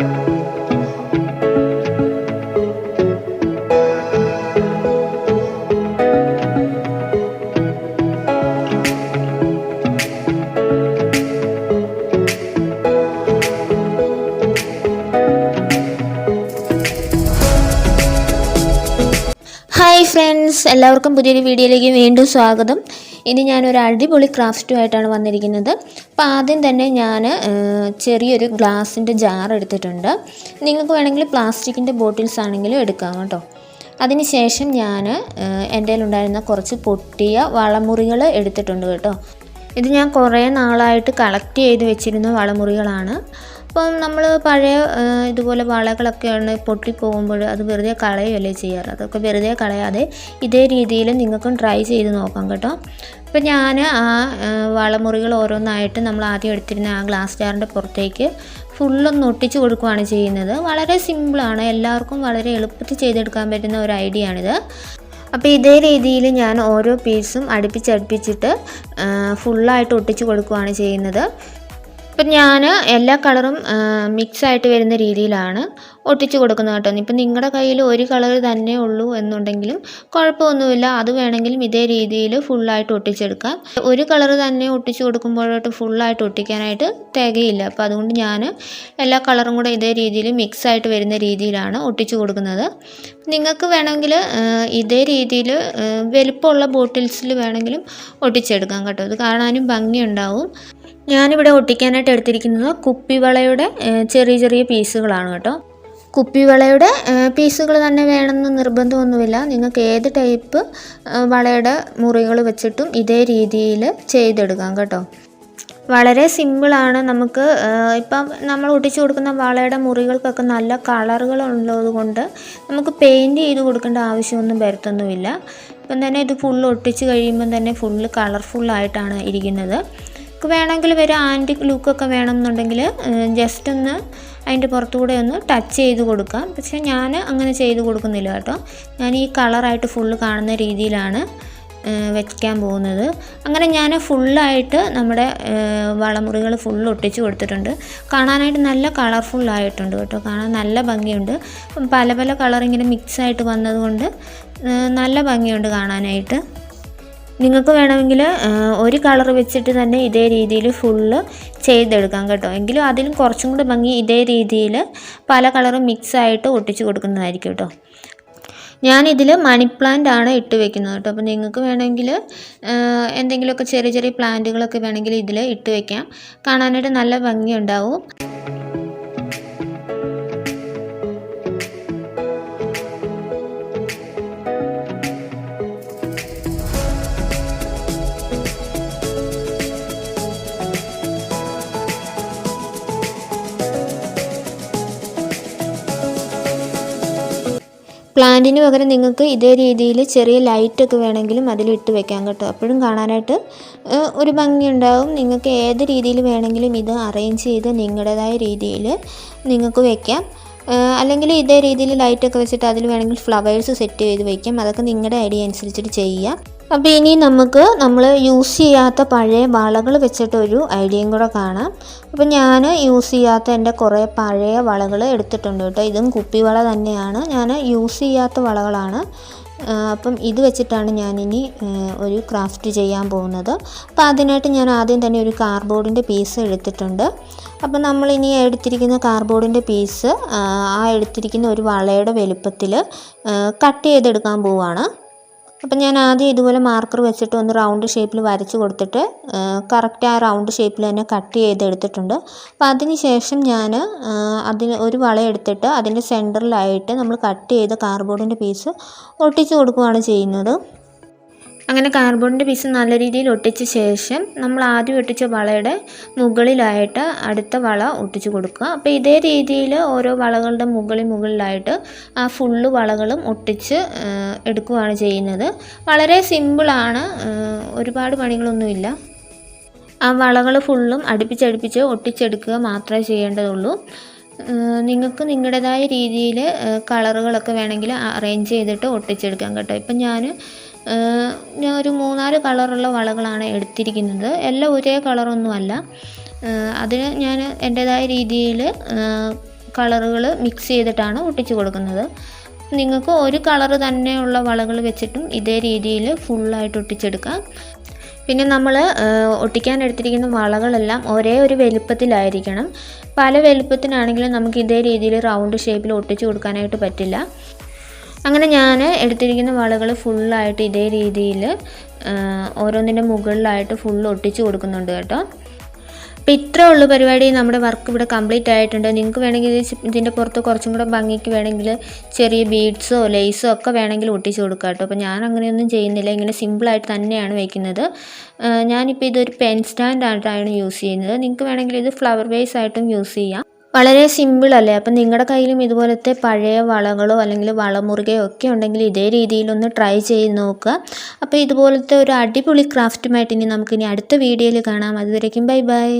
Hi friends, എല്ലാവർക്കും പുതിയൊരു വീഡിയോയിലേക്ക് വീണ്ടും സ്വാഗതം. ഇനി ഞാനൊരു അടിപൊളി ക്രാഫ്റ്റുമായിട്ടാണ് വന്നിരിക്കുന്നത്. അപ്പോൾ ആദ്യം തന്നെ ഞാൻ ചെറിയൊരു ഗ്ലാസിൻ്റെ ജാർ എടുത്തിട്ടുണ്ട്. നിങ്ങൾക്ക് വേണമെങ്കിൽ പ്ലാസ്റ്റിക്കിൻ്റെ ബോട്ടിൽസ് ആണെങ്കിലും എടുക്കാം കേട്ടോ. അതിനുശേഷം ഞാൻ എൻ്റെ കയ്യിലുണ്ടായിരുന്ന കുറച്ച് പൊട്ടിയ വളമുറികൾ എടുത്തിട്ടുണ്ട് കേട്ടോ. ഇത് ഞാൻ കുറേ നാളായിട്ട് കളക്ട് ചെയ്ത് വെച്ചിരുന്ന വളമുറികളാണ്. അപ്പം നമ്മൾ പഴയ ഇതുപോലെ വളകളൊക്കെയാണ് പൊട്ടിപ്പോകുമ്പോൾ അത് വെറുതെ കളയുകയല്ലേ ചെയ്യാറ്. അതൊക്കെ വെറുതെ കളയാതെ ഇതേ രീതിയിൽ നിങ്ങൾക്കും ട്രൈ ചെയ്ത് നോക്കാം കേട്ടോ. അപ്പം ഞാൻ ആ വളമുറികൾ ഓരോന്നായിട്ട് നമ്മൾ ആദ്യം എടുത്തിരുന്ന ആ ഗ്ലാസ് ജാറിൻ്റെ പുറത്തേക്ക് ഫുള്ളൊന്ന് ഒട്ടിച്ച് കൊടുക്കുകയാണ് ചെയ്യുന്നത്. വളരെ സിമ്പിളാണ്, എല്ലാവർക്കും വളരെ എളുപ്പത്തിൽ ചെയ്തെടുക്കാൻ പറ്റുന്ന ഒരു ഐഡിയ ആണിത്. അപ്പോൾ ഇതേ രീതിയിൽ ഞാൻ ഓരോ പീസും അടുപ്പിച്ചടുപ്പിച്ചിട്ട് ഫുള്ളായിട്ട് ഒട്ടിച്ച് കൊടുക്കുകയാണ് ചെയ്യുന്നത്. ഇപ്പം ഞാൻ എല്ലാ കളറും മിക്സായിട്ട് വരുന്ന രീതിയിലാണ് ഒട്ടിച്ച് കൊടുക്കുന്നത് കേട്ടോ. ഇപ്പം നിങ്ങളുടെ കയ്യിൽ ഒരു കളർ തന്നെ ഉള്ളൂ എന്നുണ്ടെങ്കിലും കുഴപ്പമൊന്നുമില്ല, അത് വേണമെങ്കിലും ഇതേ രീതിയിൽ ഫുള്ളായിട്ട് ഒട്ടിച്ചെടുക്കാം. ഒരു കളർ തന്നെ ഒട്ടിച്ച് കൊടുക്കുമ്പോഴോട്ട് ഫുള്ളായിട്ട് ഒട്ടിക്കാനായിട്ട് തികയില്ല. അപ്പോൾ അതുകൊണ്ട് ഞാൻ എല്ലാ കളറും കൂടെ ഇതേ രീതിയിൽ മിക്സായിട്ട് വരുന്ന രീതിയിലാണ് ഒട്ടിച്ച് കൊടുക്കുന്നത്. നിങ്ങൾക്ക് വേണമെങ്കിൽ ഇതേ രീതിയിൽ വലുപ്പമുള്ള ബോട്ടിൽസിൽ വേണമെങ്കിലും ഒട്ടിച്ചെടുക്കാം കേട്ടോ. ഇത് കാണാനും ഭംഗിയുണ്ടാവും. ഞാനിവിടെ ഒട്ടിക്കാനായിട്ട് എടുത്തിരിക്കുന്നത് കുപ്പിവളയുടെ ചെറിയ ചെറിയ പീസുകളാണ് കേട്ടോ. കുപ്പിവളയുടെ പീസുകൾ തന്നെ വേണമെന്ന് നിർബന്ധമൊന്നുമില്ല. നിങ്ങൾക്ക് ഏത് ടൈപ്പ് വളയുടെ മുറികൾ വെച്ചിട്ടും ഇതേ രീതിയിൽ ചെയ്തെടുക്കാം കേട്ടോ. വളരെ സിമ്പിളാണ്. നമുക്ക് ഇപ്പം നമ്മൾ ഒട്ടിച്ചു കൊടുക്കുന്ന വളയുടെ മുറികൾക്കൊക്കെ നല്ല കളറുകളുള്ളത് കൊണ്ട് നമുക്ക് പെയിൻറ്റ് ചെയ്ത് കൊടുക്കേണ്ട ആവശ്യമൊന്നും വരത്തൊന്നുമില്ല. ഇപ്പം തന്നെ ഇത് ഫുള്ള് ഒട്ടിച്ച് കഴിയുമ്പം തന്നെ ഫുള്ള് കളർഫുള്ളായിട്ടാണ് ഇരിക്കുന്നത്. വേണമെങ്കിൽ ഒരു ആൻറ്റിക് ലുക്കൊക്കെ വേണമെന്നുണ്ടെങ്കിൽ ജസ്റ്റ് ഒന്ന് അതിൻ്റെ പുറത്തുകൂടെ ഒന്ന് ടച്ച് ചെയ്ത് കൊടുക്കാം. പക്ഷേ ഞാൻ അങ്ങനെ ചെയ്ത് കൊടുക്കുന്നില്ല കേട്ടോ. ഞാൻ ഈ കളറായിട്ട് ഫുള്ള് കാണുന്ന രീതിയിലാണ് വയ്ക്കാൻ പോകുന്നത്. അങ്ങനെ ഞാൻ ഫുള്ളായിട്ട് നമ്മുടെ വളമുറികൾ ഫുള്ള് ഒട്ടിച്ച് കൊടുത്തിട്ടുണ്ട്. കാണാനായിട്ട് നല്ല കളർഫുള്ളായിട്ടുണ്ട് കേട്ടോ. കാണാൻ നല്ല ഭംഗിയുണ്ട്. പല പല കളറിങ്ങനെ മിക്സായിട്ട് വന്നതുകൊണ്ട് നല്ല ഭംഗിയുണ്ട് കാണാനായിട്ട്. നിങ്ങൾക്ക് വേണമെങ്കിൽ ഒരു കളർ വെച്ചിട്ട് തന്നെ ഇതേ രീതിയിൽ ഫുള്ള് ചെയ്തെടുക്കാം കേട്ടോ. എങ്കിലും അതിലും കുറച്ചും കൂടി ഭംഗി ഇതേ രീതിയിൽ പല കളറും മിക്സായിട്ട് ഒട്ടിച്ച് കൊടുക്കുന്നതായിരിക്കും കേട്ടോ. ഞാനിതിൽ മണി പ്ലാന്റ് ആണ് ഇട്ട് വെക്കുന്നത് കേട്ടോ. അപ്പോൾ നിങ്ങൾക്ക് വേണമെങ്കിൽ എന്തെങ്കിലുമൊക്കെ ചെറിയ ചെറിയ പ്ലാന്റുകളൊക്കെ വേണമെങ്കിൽ ഇതിൽ ഇട്ട് വയ്ക്കാം. കാണാനായിട്ട് നല്ല ഭംഗിയുണ്ടാവും. പ്ലാന്റിന് പകരം നിങ്ങൾക്ക് ഇതേ രീതിയിൽ ചെറിയ ലൈറ്റൊക്കെ വേണമെങ്കിലും അതിലിട്ട് വെക്കാം കേട്ടോ. അപ്പോഴും കാണാനായിട്ട് ഒരു ഭംഗിയുണ്ടാവും. നിങ്ങൾക്ക് ഏത് രീതിയിൽ വേണമെങ്കിലും ഇത് അറേഞ്ച് ചെയ്ത് നിങ്ങളുടേതായ രീതിയിൽ നിങ്ങൾക്ക് വെക്കാം. അല്ലെങ്കിൽ ഇതേ രീതിയിൽ ലൈറ്റൊക്കെ വെച്ചിട്ട് അതിൽ വേണമെങ്കിൽ ഫ്ലവേഴ്സ് സെറ്റ് ചെയ്ത് വയ്ക്കാം. അതൊക്കെ നിങ്ങളുടെ ഐഡിയ അനുസരിച്ചിട്ട് ചെയ്യാം. അപ്പോൾ ഇനി നമ്മൾ യൂസ് ചെയ്യാത്ത പഴയ വളകൾ വെച്ചിട്ടൊരു ഐഡിയയും കൂടെ കാണാം. അപ്പോൾ ഞാൻ യൂസ് ചെയ്യാത്ത എൻ്റെ കുറേ പഴയ വളകൾ എടുത്തിട്ടുണ്ട് കേട്ടോ. ഇതും കുപ്പിവള തന്നെയാണ്, ഞാൻ യൂസ് ചെയ്യാത്ത വളകളാണ്. അപ്പം ഇത് വെച്ചിട്ടാണ് ഞാനിനി ഒരു ക്രാഫ്റ്റ് ചെയ്യാൻ പോകുന്നത്. അപ്പോൾ അതിനായിട്ട് ഞാൻ ആദ്യം തന്നെ ഒരു കാർഡ്ബോർഡിൻ്റെ പീസ് എടുത്തിട്ടുണ്ട്. അപ്പം നമ്മളിനി എടുത്തിരിക്കുന്ന കാർഡ്ബോർഡിൻ്റെ പീസ് ആ എടുത്തിരിക്കുന്ന ഒരു വളയുടെ വലുപ്പത്തിൽ കട്ട് ചെയ്തെടുക്കാൻ പോവുകയാണ്. അപ്പം ഞാൻ ആദ്യം ഇതുപോലെ മാർക്കർ വെച്ചിട്ട് ഒന്ന് റൗണ്ട് ഷേപ്പിൽ വരച്ച് കൊടുത്തിട്ട് കറക്റ്റ് ആ റൗണ്ട് ഷേപ്പിൽ തന്നെ കട്ട് ചെയ്തെടുത്തിട്ടുണ്ട്. അപ്പോൾ അതിന് ശേഷം ഞാൻ അതിന് ഒരു വള എടുത്തിട്ട് അതിൻ്റെ സെൻറ്ററിലായിട്ട് നമ്മൾ കട്ട് ചെയ്ത കാർഡ്ബോർഡിൻ്റെ പീസ് ഒട്ടിച്ച് കൊടുക്കുകയാണ് ചെയ്യുന്നത്. അങ്ങനെ കാർഡ്ബോർഡിൻ്റെ പീസ് നല്ല രീതിയിൽ ഒട്ടിച്ച ശേഷം നമ്മൾ ആദ്യം ഒട്ടിച്ച വളയുടെ മുകളിലായിട്ട് അടുത്ത വള ഒട്ടിച്ച് കൊടുക്കുക. അപ്പോൾ ഇതേ രീതിയിൽ ഓരോ വളകളുടെ മുകളിലായിട്ട് ആ ഫുള്ള് വളകളും ഒട്ടിച്ച് എടുക്കുകയാണ് ചെയ്യുന്നത്. വളരെ സിമ്പിളാണ്, ഒരുപാട് പണികളൊന്നുമില്ല. ആ വളകൾ ഫുള്ളും അടുപ്പിച്ചടുപ്പിച്ച് ഒട്ടിച്ചെടുക്കുക മാത്രമേ ചെയ്യേണ്ടതുള്ളൂ. നിങ്ങൾക്ക് നിങ്ങളുടേതായ രീതിയിൽ കളറുകളൊക്കെ വേണമെങ്കിൽ അറേഞ്ച് ചെയ്തിട്ട് ഒട്ടിച്ചെടുക്കാം കേട്ടോ. ഇപ്പം ഞാൻ ഒരു 3-4 കളറുള്ള വളകളാണ് എടുത്തിരിക്കുന്നത്. എല്ലാം ഒരേ കളറൊന്നുമല്ല. അതിന് ഞാൻ എൻ്റേതായ രീതിയിൽ കളറുകൾ മിക്സ് ചെയ്തിട്ടാണ് ഒട്ടിച്ചു കൊടുക്കുന്നത്. നിങ്ങൾക്ക് ഒരു കളറ് തന്നെയുള്ള വളകൾ വെച്ചിട്ടും ഇതേ രീതിയിൽ ഫുള്ളായിട്ട് ഒട്ടിച്ചെടുക്കാം. പിന്നെ നമ്മൾ ഒട്ടിക്കാൻ എടുത്തിരിക്കുന്ന വളകളെല്ലാം ഒരേ ഒരു വലുപ്പത്തിലായിരിക്കണം. പല വലുപ്പത്തിനാണെങ്കിലും നമുക്ക് ഇതേ രീതിയിൽ റൗണ്ട് ഷേപ്പിൽ ഒട്ടിച്ചു കൊടുക്കാനായിട്ട് പറ്റില്ല. അങ്ങനെ ഞാൻ എടുത്തിരിക്കുന്ന വളകൾ ഫുള്ളായിട്ട് ഇതേ രീതിയിൽ ഓരോന്നിൻ്റെ മുകളിലായിട്ട് ഫുള്ള് ഒട്ടിച്ചു കൊടുക്കുന്നുണ്ട് കേട്ടോ. അപ്പോൾ ഇത്രേ ഉള്ളൂ പരിപാടി. നമ്മുടെ വർക്ക് ഇവിടെ കംപ്ലീറ്റ് ആയിട്ടുണ്ട്. നിങ്ങൾക്ക് വേണമെങ്കിൽ ഇതിൻ്റെ പുറത്ത് കുറച്ചും കൂടെ ഭംഗിക്ക് വേണമെങ്കിൽ ചെറിയ ബീഡ്സോ ലേസോ ഒക്കെ വേണമെങ്കിൽ ഒട്ടിച്ച് കൊടുക്കാം കേട്ടോ. അപ്പോൾ ഞാൻ അങ്ങനെയൊന്നും ചെയ്യുന്നില്ല, ഇങ്ങനെ സിമ്പിളായിട്ട് തന്നെയാണ് വയ്ക്കുന്നത്. ഞാനിപ്പോൾ ഇതൊരു പെൻ സ്റ്റാൻഡ് ആയിട്ടാണ് യൂസ് ചെയ്യുന്നത്. നിങ്ങൾക്ക് വേണമെങ്കിൽ ഇത് ഫ്ലവർ വേസ് ആയിട്ടും യൂസ് ചെയ്യാം. വളരെ സിമ്പിളല്ലേ. അപ്പം നിങ്ങളുടെ കയ്യിലും ഇതുപോലത്തെ പഴയ വളകളോ അല്ലെങ്കിൽ വളമുറുകയോ ഒക്കെ ഉണ്ടെങ്കിൽ ഇതേ രീതിയിലൊന്ന് ട്രൈ ചെയ്ത് നോക്കുക. അപ്പോൾ ഇതുപോലത്തെ ഒരു അടിപൊളി ക്രാഫ്റ്റുമായിട്ട് നമുക്കിനി അടുത്ത വീഡിയോയിൽ കാണാം. അതുവരേക്കും ബൈ ബൈ.